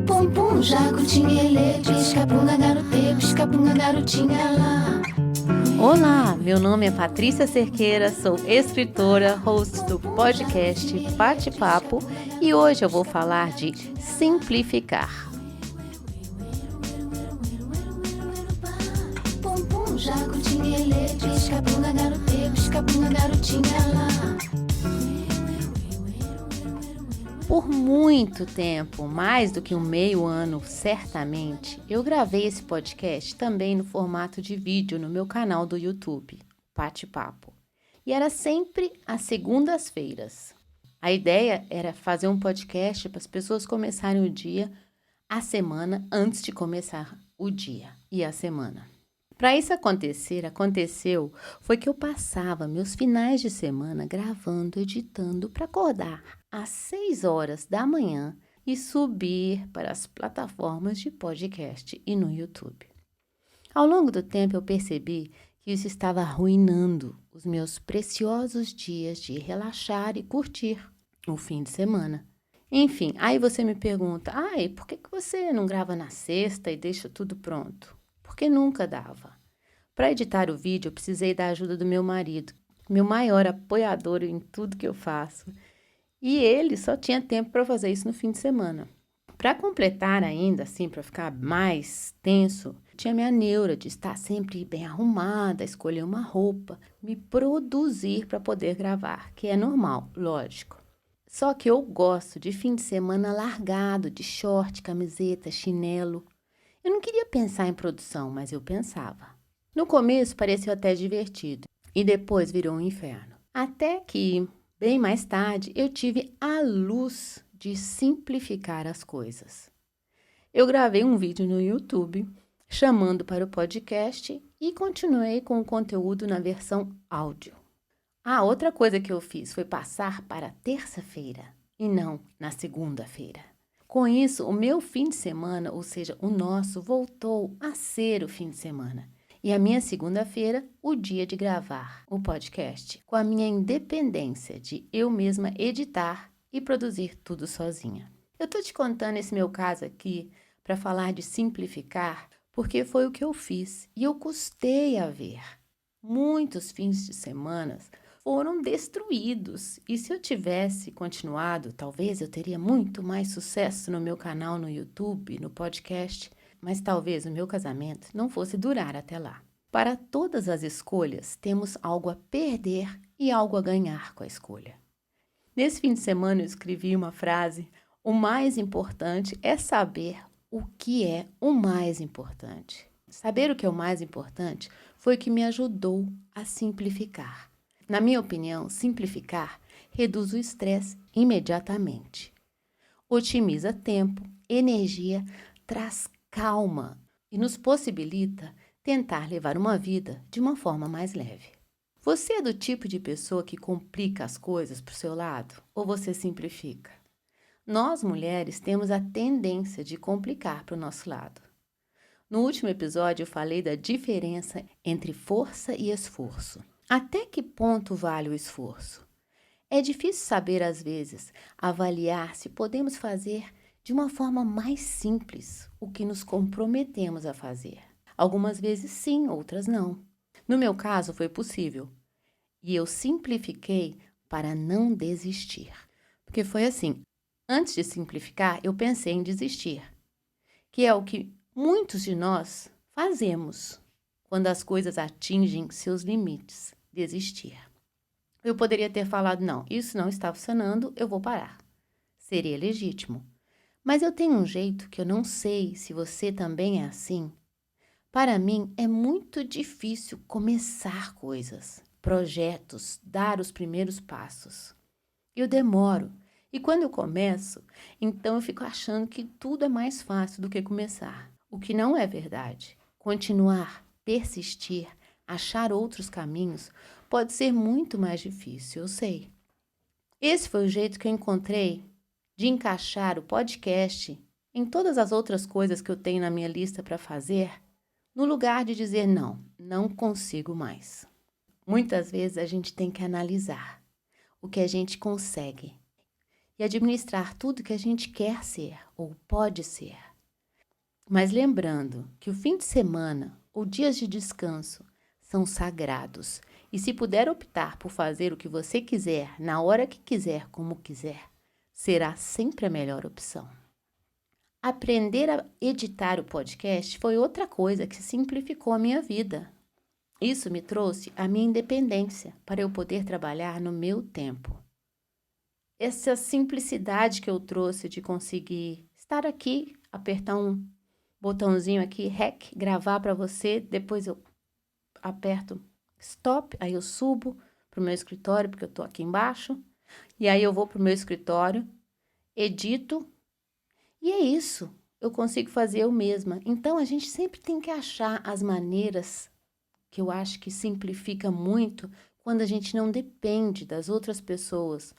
Pum pum, jacutinha ele, pisca-punga garote, pisca-punga garotinha lá. Olá, meu nome é Patrícia Cerqueira, sou escritora, host do podcast Bate-Papo e hoje eu vou falar de simplificar. Pum pum, jacutinha ele, pisca-punga garote, pisca-punga garotinha lá. Por muito tempo, mais do que meio ano, certamente, eu gravei esse podcast também no formato de vídeo no meu canal do YouTube, Bate-Papo. E era sempre às segundas-feiras. A ideia era fazer um podcast para as pessoas começarem o dia, a semana, antes de começar o dia e a semana. Para isso aconteceu, foi que eu passava meus finais de semana gravando, editando para acordar às 6 horas da manhã e subir para as plataformas de podcast e no YouTube. Ao longo do tempo eu percebi que isso estava arruinando os meus preciosos dias de relaxar e curtir o fim de semana. Enfim, aí você me pergunta, por que você não grava na sexta e deixa tudo pronto? Porque nunca dava. Para editar o vídeo, eu precisei da ajuda do meu marido, meu maior apoiador em tudo que eu faço. E ele só tinha tempo para fazer isso no fim de semana. Para completar ainda, assim, para ficar mais tenso, tinha minha neura de estar sempre bem arrumada, escolher uma roupa, me produzir para poder gravar, que é normal, lógico. Só que eu gosto de fim de semana largado, de short, camiseta, chinelo. Eu não queria pensar em produção, mas eu pensava. No começo pareceu até divertido e depois virou um inferno. Até que, bem mais tarde, eu tive a luz de simplificar as coisas. Eu gravei um vídeo no YouTube chamando para o podcast e continuei com o conteúdo na versão áudio. Outra coisa que eu fiz foi passar para terça-feira e não na segunda-feira. Com isso, o meu fim de semana, ou seja, o nosso, voltou a ser o fim de semana. E a minha segunda-feira, o dia de gravar o podcast, com a minha independência de eu mesma editar e produzir tudo sozinha. Eu tô te contando esse meu caso aqui para falar de simplificar, porque foi o que eu fiz e eu custei a ver. Muitos fins de semana foram destruídos e se eu tivesse continuado, talvez eu teria muito mais sucesso no meu canal no YouTube, no podcast, mas talvez o meu casamento não fosse durar até lá. Para todas as escolhas, temos algo a perder e algo a ganhar com a escolha. Nesse fim de semana eu escrevi uma frase: o mais importante é saber o que é o mais importante. Saber o que é o mais importante foi o que me ajudou a simplificar. Na minha opinião, simplificar reduz o estresse imediatamente. Otimiza tempo, energia, traz calma e nos possibilita tentar levar uma vida de uma forma mais leve. Você é do tipo de pessoa que complica as coisas para o seu lado ou você simplifica? Nós, mulheres, temos a tendência de complicar para o nosso lado. No último episódio, eu falei da diferença entre força e esforço. Até que ponto vale o esforço? É difícil saber, às vezes, avaliar se podemos fazer de uma forma mais simples o que nos comprometemos a fazer. Algumas vezes sim, outras não. No meu caso, foi possível. E eu simplifiquei para não desistir. Porque foi assim, antes de simplificar, eu pensei em desistir. Que é o que muitos de nós fazemos quando as coisas atingem seus limites, desistir. Eu poderia ter falado, não, isso não está funcionando, eu vou parar. Seria legítimo. Mas eu tenho um jeito que eu não sei se você também é assim. Para mim, é muito difícil começar coisas, projetos, dar os primeiros passos. Eu demoro. E quando eu começo, então eu fico achando que tudo é mais fácil do que começar. O que não é verdade. Continuar, persistir, achar outros caminhos pode ser muito mais difícil, eu sei. Esse foi o jeito que eu encontrei de encaixar o podcast em todas as outras coisas que eu tenho na minha lista para fazer, no lugar de dizer não consigo mais. Muitas vezes a gente tem que analisar o que a gente consegue e administrar tudo que a gente quer ser ou pode ser. Mas lembrando que o fim de semana ou dias de descanso são sagrados e se puder optar por fazer o que você quiser, na hora que quiser, como quiser, será sempre a melhor opção. Aprender a editar o podcast foi outra coisa que simplificou a minha vida. Isso me trouxe a minha independência para eu poder trabalhar no meu tempo. Essa simplicidade que eu trouxe de conseguir estar aqui, apertar um botãozinho aqui, REC, gravar para você, depois eu aperto stop, aí eu subo para o meu escritório, porque eu estou aqui embaixo, e aí eu vou para o meu escritório, edito, e é isso, eu consigo fazer eu mesma. Então, a gente sempre tem que achar as maneiras, que eu acho que simplifica muito, quando a gente não depende das outras pessoas,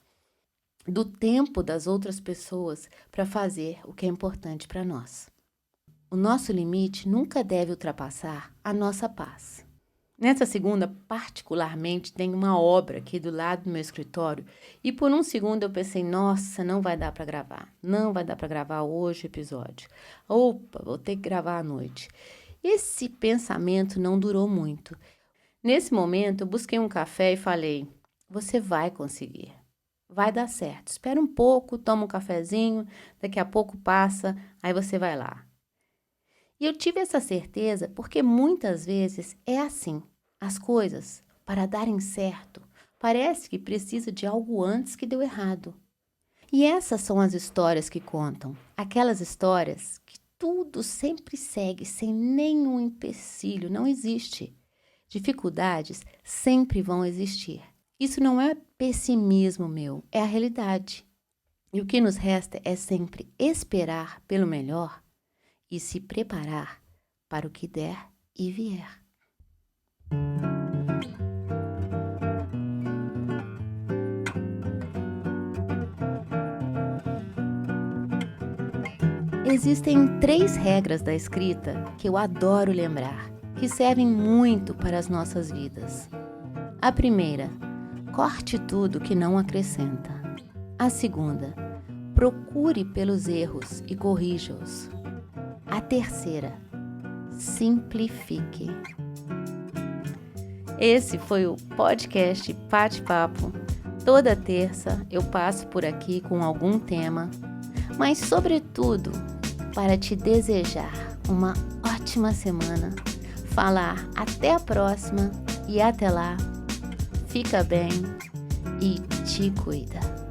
do tempo das outras pessoas, para fazer o que é importante para nós. O nosso limite nunca deve ultrapassar a nossa paz. Nessa segunda, particularmente, tem uma obra aqui do lado do meu escritório e por um segundo eu pensei, nossa, não vai dar para gravar. Não vai dar para gravar hoje o episódio. Opa, vou ter que gravar à noite. Esse pensamento não durou muito. Nesse momento, eu busquei um café e falei, você vai conseguir. Vai dar certo. Espera um pouco, toma um cafezinho, daqui a pouco passa, aí você vai lá. E eu tive essa certeza porque muitas vezes é assim. As coisas, para darem certo, parece que precisa de algo antes que deu errado. E essas são as histórias que contam. Aquelas histórias que tudo sempre segue sem nenhum empecilho, não existe. Dificuldades sempre vão existir. Isso não é pessimismo meu, é a realidade. E o que nos resta é sempre esperar pelo melhor e se preparar para o que der e vier. Existem 3 regras da escrita que eu adoro lembrar, que servem muito para as nossas vidas. A primeira, corte tudo que não acrescenta. A segunda, procure pelos erros e corrija-os. A terceira, simplifique. Esse foi o podcast Bate-Papo. Toda terça eu passo por aqui com algum tema, mas sobretudo para te desejar uma ótima semana, falar até a próxima e até lá, fica bem e te cuida.